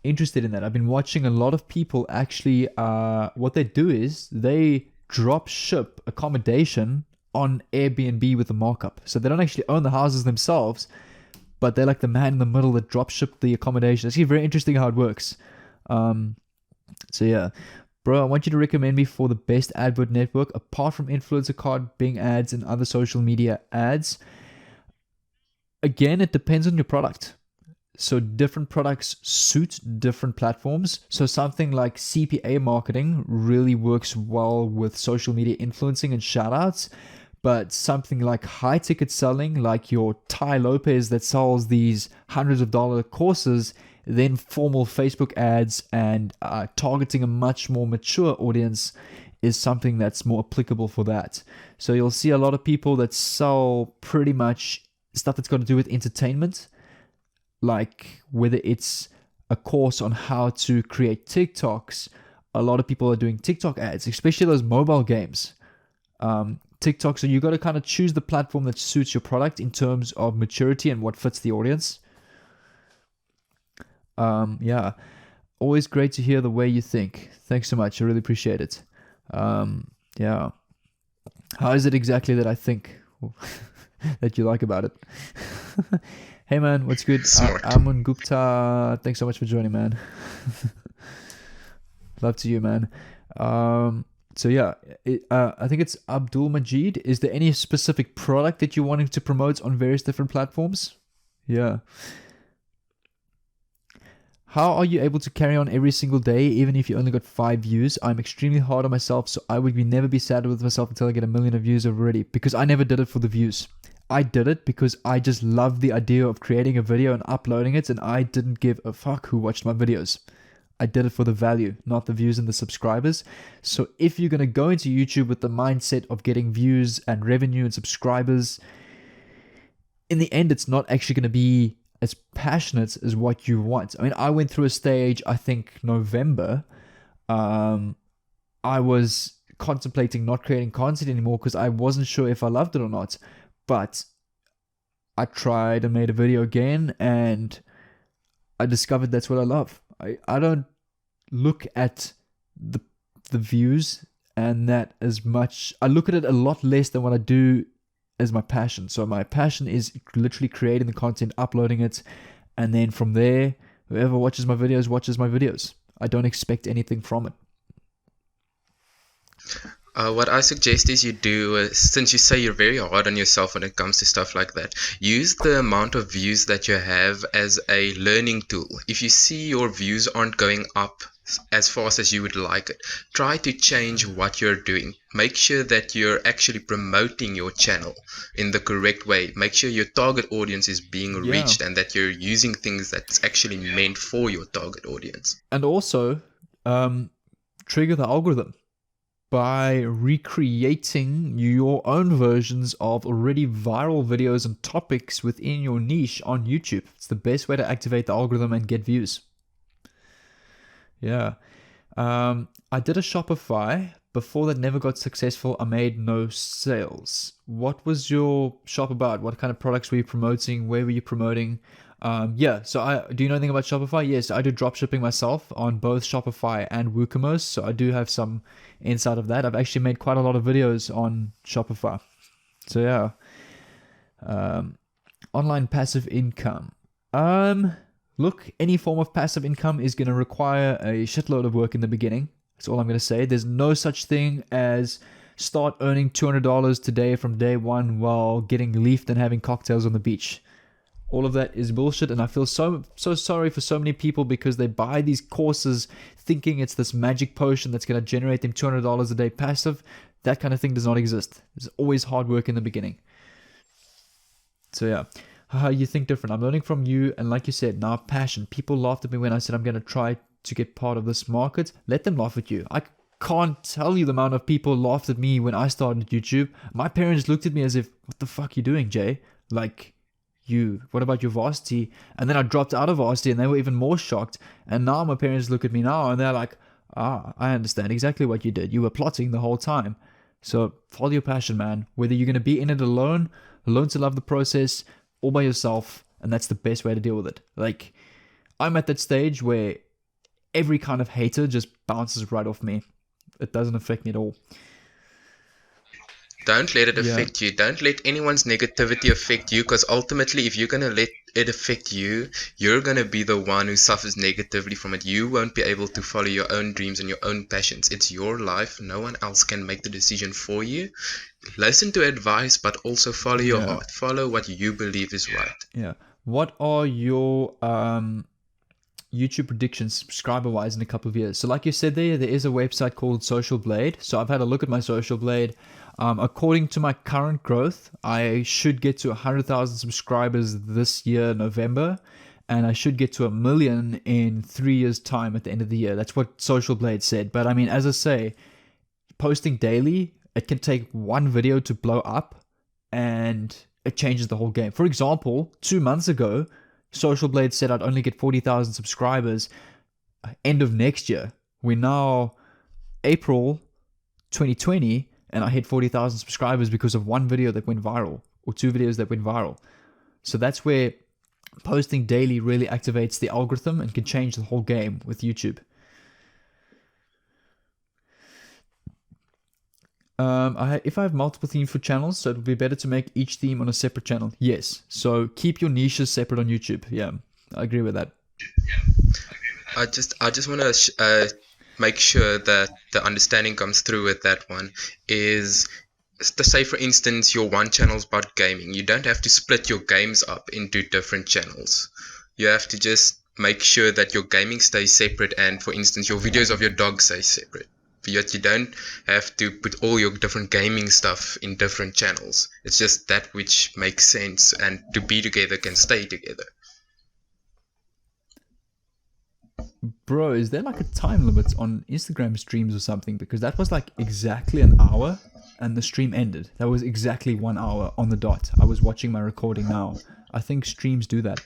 Speaker 1: interested in that. I've been watching a lot of people actually, what they do is they drop ship accommodation on Airbnb with a markup. So they don't actually own the houses themselves, but they're like the man in the middle that drop ship the accommodation. It's actually very interesting how it works. So yeah, bro, I want you to recommend me for the best advert network apart from influencer card, Bing ads, and other social media ads. Again, it depends on your product. So different products suit different platforms. So something like CPA marketing really works well with social media influencing and shoutouts. But something like high ticket selling, like your Ty Lopez that sells these hundreds of dollar courses, then formal Facebook ads and targeting a much more mature audience is something that's more applicable for that. So you'll see a lot of people that sell pretty much stuff that's got to do with entertainment, like whether it's a course on how to create TikToks. A lot of people are doing TikTok ads, especially those mobile games. TikTok, so you got to kind of choose the platform that suits your product in terms of maturity and what fits the audience. Yeah, always great to hear the way you think. Thanks so much. I really appreciate it. Yeah. How is it exactly that I think that you like about it? Hey man, what's good?
Speaker 2: Smart.
Speaker 1: Amun Gupta, thanks so much for joining, man. Love to you, man. So yeah, I think it's Abdul Majid. Is there any specific product that you're wanting to promote on various different platforms? Yeah. How are you able to carry on every single day, even if you only got 5 views? I'm extremely hard on myself, so I would never be sad with myself until I get 1 million of views already, because I never did it for the views. I did it because I just loved the idea of creating a video and uploading it, and I didn't give a fuck who watched my videos. I did it for the value, not the views and the subscribers. So if you're going to go into YouTube with the mindset of getting views and revenue and subscribers, in the end, it's not actually going to be as passionate as what you want. I mean, I went through a stage, I think November, I was contemplating not creating content anymore because I wasn't sure if I loved it or not. But I tried and made a video again, and I discovered that's what I love. I don't look at the views and that as much. I look at it a lot less than what I do as my passion. So my passion is literally creating the content, uploading it, and then from there, whoever watches my videos watches my videos. I don't expect anything from it.
Speaker 2: What I suggest is you do, since you say you're very hard on yourself when it comes to stuff like that, use the amount of views that you have as a learning tool. If you see your views aren't going up as fast as you would like it, try to change what you're doing. Make sure that you're actually promoting your channel in the correct way. Make sure your target audience is being reached and that you're using things that's actually meant for your target audience.
Speaker 1: And also, trigger the algorithm by recreating your own versions of already viral videos and topics within your niche on YouTube. It's the best way to activate the algorithm and get views. Yeah. I did a Shopify. Before that never got successful. I made no sales. What was your shop about? What kind of products were you promoting? Where were you promoting? Yeah, so do you know anything about Shopify? Yes, I do drop shipping myself on both Shopify and WooCommerce, so I do have some insight of that. I've actually made quite a lot of videos on Shopify. So yeah. Online passive income. Look, any form of passive income is going to require a shitload of work in the beginning. That's all I'm going to say. There's no such thing as start earning $200 today from day one while getting leafed and having cocktails on the beach. All of that is bullshit, and I feel so sorry for so many people because they buy these courses thinking it's this magic potion that's going to generate them $200 a day passive. That kind of thing does not exist. There's always hard work in the beginning. So yeah, you think different. I'm learning from you, and like you said, now passion. People laughed at me when I said I'm going to try to get part of this market. Let them laugh at you. I can't tell you the amount of people laughed at me when I started YouTube. My parents looked at me as if, what the fuck you doing, Jay? Like, what about your varsity? And then I dropped out of varsity and they were even more shocked. And now my parents look at me now and they're like, I understand exactly what you did. You were plotting the whole time. So follow your passion, man. Whether you're going to be in it alone to love the process, all by yourself. And that's the best way to deal with it. Like, I'm at that stage where every kind of hater just bounces right off me. It doesn't affect me at all.
Speaker 2: Don't let it affect you. Don't let anyone's negativity affect you, because ultimately, if you're going to let it affect you, you're going to be the one who suffers negatively from it. You won't be able to follow your own dreams and your own passions. It's your life. No one else can make the decision for you. Listen to advice, but also follow your heart. Follow what you believe is right.
Speaker 1: Yeah. What are your YouTube predictions subscriber-wise in a couple of years? So like you said there is a website called Social Blade. So I've had a look at my Social Blade. According to my current growth, I should get to 100,000 subscribers this year, November, and I should get to 1 million in 3 years' time at the end of the year. That's what Social Blade said. But I mean, as I say, posting daily, it can take one video to blow up, and it changes the whole game. For example, 2 months ago, Social Blade said I'd only get 40,000 subscribers end of next year. We're now April 2020, and I hit 40,000 subscribers because of one video that went viral, or 2 videos that went viral. So that's where posting daily really activates the algorithm and can change the whole game with YouTube. If I have multiple themes for channels, so it would be better to make each theme on a separate channel. Yes. So keep your niches separate on YouTube. Yeah, I agree with that.
Speaker 2: I just want to make sure that the understanding comes through with that one. Is to say, for instance, your one channel's about gaming. You don't have to split your games up into different channels. You have to just make sure that your gaming stays separate, and for instance, your videos of your dog stay separate. Yet you don't have to put all your different gaming stuff in different channels. It's just that which makes sense, and to be together can stay together.
Speaker 1: Bro, is there like a time limit on Instagram streams or something? Because that was like exactly an hour and the stream ended. That was exactly 1 hour on the dot. I was watching my recording now. I think streams do that.